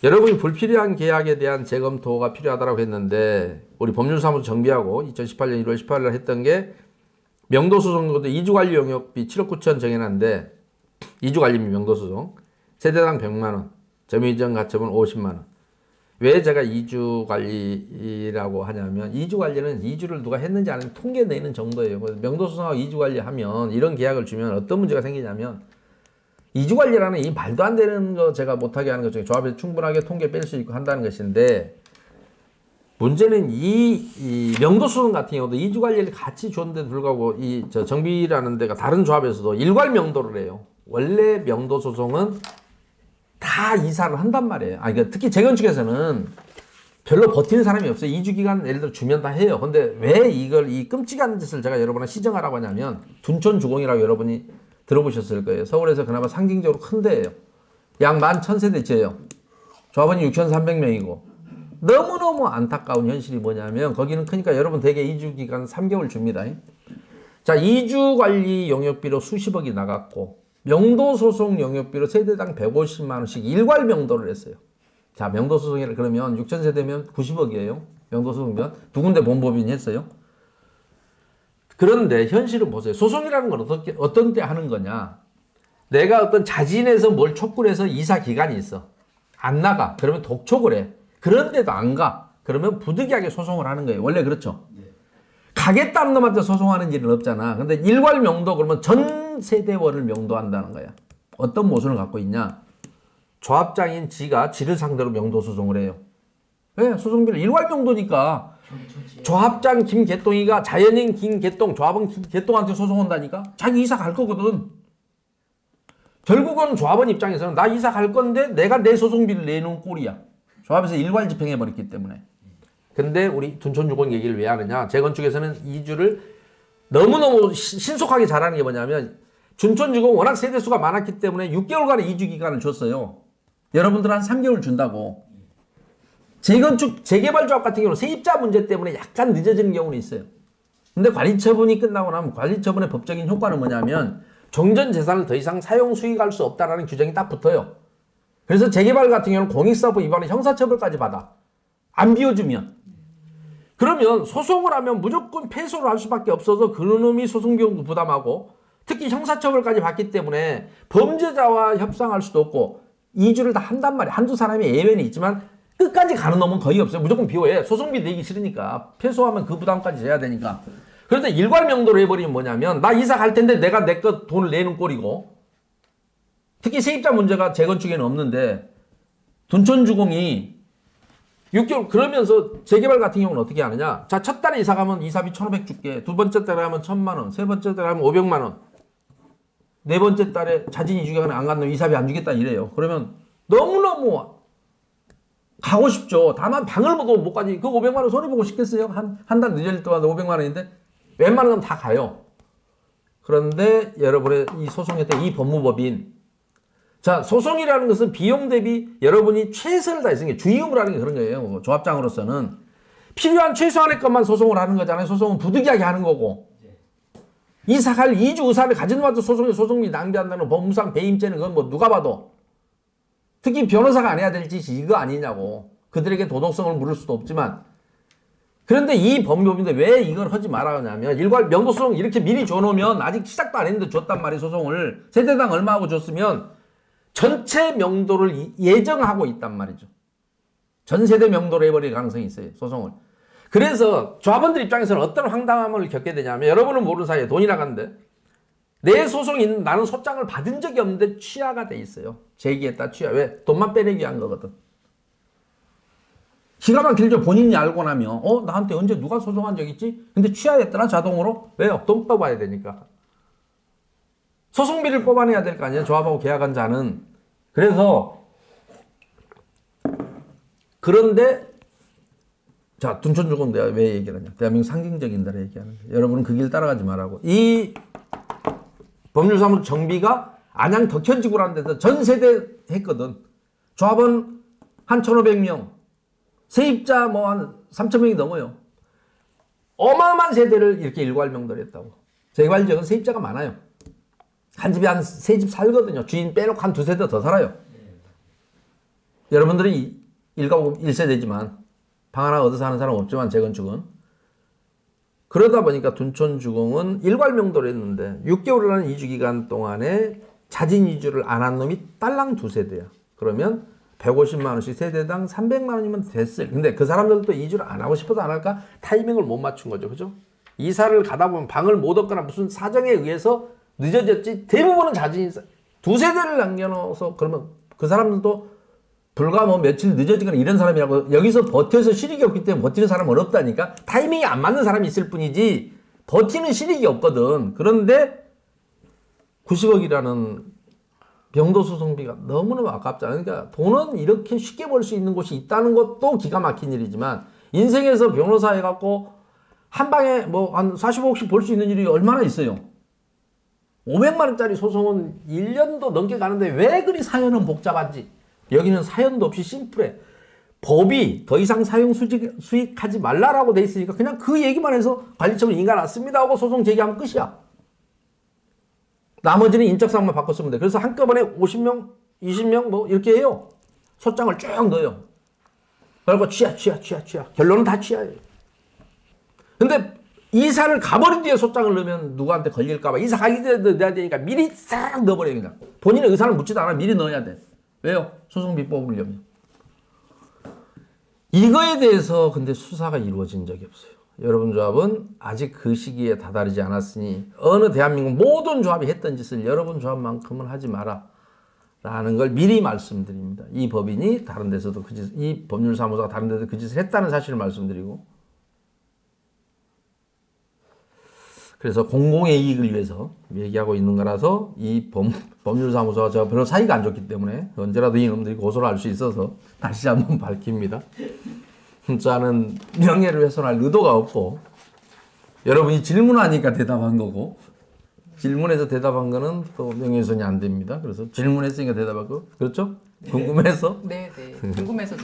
여러분이 불필요한 계약에 대한 재검토가 필요하다고 했는데 우리 법률사무소 정비하고 2018년 1월 18일 날 했던 게 명도소송도 2주관리 용역비 7억 9천 정해놨는데 2주관리비 명도소송 세대당 100만 원, 점유이전 가처분 50만 원. 왜 제가 2주관리라고 하냐면 2주관리는 2주를 누가 했는지 안 했는지 통계 내는 정도예요. 명도소송하고 2주관리하면 이런 계약을 주면 어떤 문제가 생기냐면 2주관리라는 이 말도 안 되는 거 제가 못하게 하는 것 중에 조합에서 충분하게 통계 뺄 수 있고 한다는 것인데 문제는 이 명도소송 같은 경우도 2주관리를 같이 줬는데도 불구하고 정비라는 데가 다른 조합에서도 일괄 명도를 해요. 원래 명도소송은 다 이사를 한단 말이에요. 그러니까 특히 재건축에서는 별로 버티는 사람이 없어요. 2주 기간 예를 들어 주면 다 해요. 근데 왜 이 끔찍한 짓을 제가 여러분한테 시정하라고 하냐면 둔촌주공이라고 여러분이 들어보셨을 거예요. 서울에서 그나마 상징적으로 큰 데예요. 약 11,000세대 지어요. 조합원이 6,300명이고 너무너무 안타까운 현실이 뭐냐면 거기는 크니까 여러분 대개 2주 기간 3개월 줍니다. 자, 2주 관리 용역비로 수십억이 나갔고 명도소송 용역비로 세대당 150만 원씩 일괄 명도를 했어요. 자, 명도소송이라 그러면 6,000세대면 90억이에요. 명도소송면 두 군데 본법인이 했어요. 그런데 현실은 보세요. 소송이라는 건 어떤 때 하는 거냐. 내가 어떤 자진해서 뭘 촉구를 해서 이사 기간이 있어. 안 나가. 그러면 독촉을 해. 그런데도 안 가. 그러면 부득이하게 소송을 하는 거예요. 원래 그렇죠. 가겠다는 놈한테 소송하는 일은 없잖아. 근데 일괄 명도 그러면 전 세대원을 명도한다는 거야. 어떤 모순을 갖고 있냐. 조합장인 지가 지를 상대로 명도 소송을 해요. 왜? 소송비를 일괄 명도니까. 조합장 김개똥이가 자연인 김개똥, 조합원 김개똥한테 소송한다니까? 자기 이사 갈 거거든. 결국은 조합원 입장에서는 나 이사 갈 건데 내가 내 소송비를 내놓은 꼴이야. 조합에서 일괄 집행해버렸기 때문에. 근데 우리 둔촌주공 얘기를 왜 하느냐? 재건축에서는 2주를 너무너무 신속하게 잘하는 게 뭐냐면 둔촌주공 워낙 세대수가 많았기 때문에 6개월간의 2주 기간을 줬어요. 여러분들 한 3개월 준다고. 재건축, 재개발조합 같은 경우는 세입자 문제 때문에 약간 늦어지는 경우는 있어요. 근데 관리처분이 끝나고 나면 관리처분의 법적인 효과는 뭐냐면 종전 재산을 더 이상 사용 수익할 수 없다라는 규정이 딱 붙어요. 그래서 재개발 같은 경우는 공익사법 위반에 형사처벌까지 받아. 안 비워주면. 그러면 소송을 하면 무조건 패소를 할 수밖에 없어서 그놈이 소송비용도 부담하고 특히 형사처벌까지 받기 때문에 범죄자와 협상할 수도 없고 2주를 다 한단 말이야. 한두 사람이 예외는 있지만 끝까지 가는 놈은 거의 없어요. 무조건 비워해. 소송비 내기 싫으니까. 패소하면 그 부담까지 져야 되니까. 그런데 일괄 명도로 해버리면 뭐냐면 나 이사 갈 텐데 내가 내 거 돈을 내는 꼴이고 특히 세입자 문제가 재건축에는 없는데 둔촌주공이 6개월 그러면서 재개발 같은 경우는 어떻게 하느냐. 자, 첫 달에 이사 가면 이사비 1,500 줄게. 두 번째 달에 하면 1,000만 원. 세 번째 달에 하면 500만 원. 네 번째 달에 자진 이주기간에 안 갔는데 이사비 안 주겠다 이래요. 그러면 너무너무 가고 싶죠. 다만 방을 못 가지. 그 500만 원 손해보고 싶겠어요? 한 달 늦어질 동안 500만 원인데 웬만하면 다 가요. 그런데 여러분의 이 소송했던 이 법무법인 자, 소송이라는 것은 비용 대비 여러분이 최선을 다했으니까 주의음을 하는 게 그런 거예요. 조합장으로서는 필요한 최소한의 것만 소송을 하는 거잖아요. 소송은 부득이하게 하는 거고 이사 갈 2주 의사를 가진 와도 소송비 낭비한다는 법무상 배임죄는 그건 뭐 누가 봐도 특히 변호사가 안 해야 될 짓이 이거 아니냐고. 그들에게 도덕성을 물을 수도 없지만 그런데 이 법무법인데 왜 이걸 하지 말아냐면 일괄 명도소송 이렇게 미리 줘놓으면 아직 시작도 안 했는데 줬단 말이에요. 소송을 세대당 얼마 하고 줬으면 전체 명도를 예정하고 있단 말이죠. 전 세대 명도로 해버릴 가능성이 있어요. 소송을. 그래서 조합원들 입장에서는 어떤 황당함을 겪게 되냐면 여러분은 모르는 사이에 돈이 나갔는데 내 소송이 있는 나는 소장을 받은 적이 없는데 취하가 돼 있어요. 제기했다 취하. 왜? 돈만 빼내기 위한 거거든. 기가만 길죠. 본인이 알고 나면 나한테 언제 누가 소송한 적 있지? 근데 취하했더라 자동으로. 왜요? 돈 뽑아야 되니까. 소송비를 뽑아내야 될 거 아니에요. 조합하고 계약한 자는. 그래서 그런데 자, 둔촌주공 내가 왜 얘기를 하냐. 대한민국 상징적인 나라 얘기하는 거예요. 여러분은 그 길 따라가지 말라고. 이 법률사무소 정비가 안양 덕현지구라는 데서 전 세대 했거든. 조합원 한 1,500명. 세입자 뭐 한 3,000명이 넘어요. 어마어마한 세대를 이렇게 일괄 명도를 했다고. 재개발 지역은 세입자가 많아요. 한 집에 한 세 집 살거든요. 주인 빼놓고 한 두세 대 더 살아요. 여러분들이 1가구 1세대지만 방 하나 얻어서 하는 사람 없지만 재건축은 그러다 보니까 둔촌주공은 일괄명도로 했는데 6개월이라는 이주기간 동안에 자진 이주를 안 한 놈이 딸랑 2세대야. 그러면 150만 원씩 세대당 300만 원이면 됐을. 근데 그 사람들도 이주를 안 하고 싶어서 안 할까? 타이밍을 못 맞춘 거죠. 그죠? 이사를 가다 보면 방을 못 얻거나 무슨 사정에 의해서 늦어졌지. 대부분은 자진 이사. 2세대를 남겨놓아서 그러면 그 사람들도 불과 뭐 며칠 늦어지거나 이런 사람이라고 여기서 버텨서 실익이 없기 때문에 버티는 사람은 어렵다니까. 타이밍이 안 맞는 사람이 있을 뿐이지 버티는 실익이 없거든. 그런데 90억이라는 병도 소송비가 너무너무 아깝잖아요. 그러니까 돈은 이렇게 쉽게 벌 수 있는 곳이 있다는 것도 기가 막힌 일이지만 인생에서 변호사 해갖고 한 방에 뭐 한 45억씩 벌 수 있는 일이 얼마나 있어요. 500만 원짜리 소송은 1년도 넘게 가는데 왜 그리 사연은 복잡한지. 여기는 사연도 없이 심플해. 법이 더 이상 사용 수익하지 말라라고 돼 있으니까 그냥 그 얘기만 해서 관리처분 인가 났습니다 하고 소송 제기하면 끝이야. 나머지는 인적사항만 바꿨으면 돼. 그래서 한꺼번에 50명, 20명 뭐 이렇게 해요. 소장을 쭉 넣어요. 그리고 취하. 결론은 다 취하예요. 근데 이사를 가버린 뒤에 소장을 넣으면 누구한테 걸릴까봐 이사 가기 전에 넣어야 되니까 미리 싹 넣어버려요. 그냥. 본인의 의사를 묻지도 않아. 미리 넣어야 돼. 왜요? 소송비 뽑으려면. 이거에 대해서 근데 수사가 이루어진 적이 없어요. 여러분 조합은 아직 그 시기에 다다르지 않았으니 어느 대한민국 모든 조합이 했던 짓을 여러분 조합만큼은 하지 마라 라는 걸 미리 말씀드립니다. 이 법인이 다른 데서도 그 짓, 이 법률사무소가 다른 데서 그 짓을 했다는 사실을 말씀드리고, 그래서 공공의 이익을 위해서 얘기하고 있는 거라서 이 법률사무소가 저 별로 사이가 안 좋기 때문에 언제라도 이놈들이 고소를 할 수 있어서 다시 한번 밝힙니다. 저는 명예를 훼손할 의도가 없고 여러분이 질문하니까 대답한 거고 질문해서 대답한 거는 또 명예훼손이 안 됩니다. 그래서 질문했으니까 대답하고 그렇죠? 궁금해서? 네. 궁금해서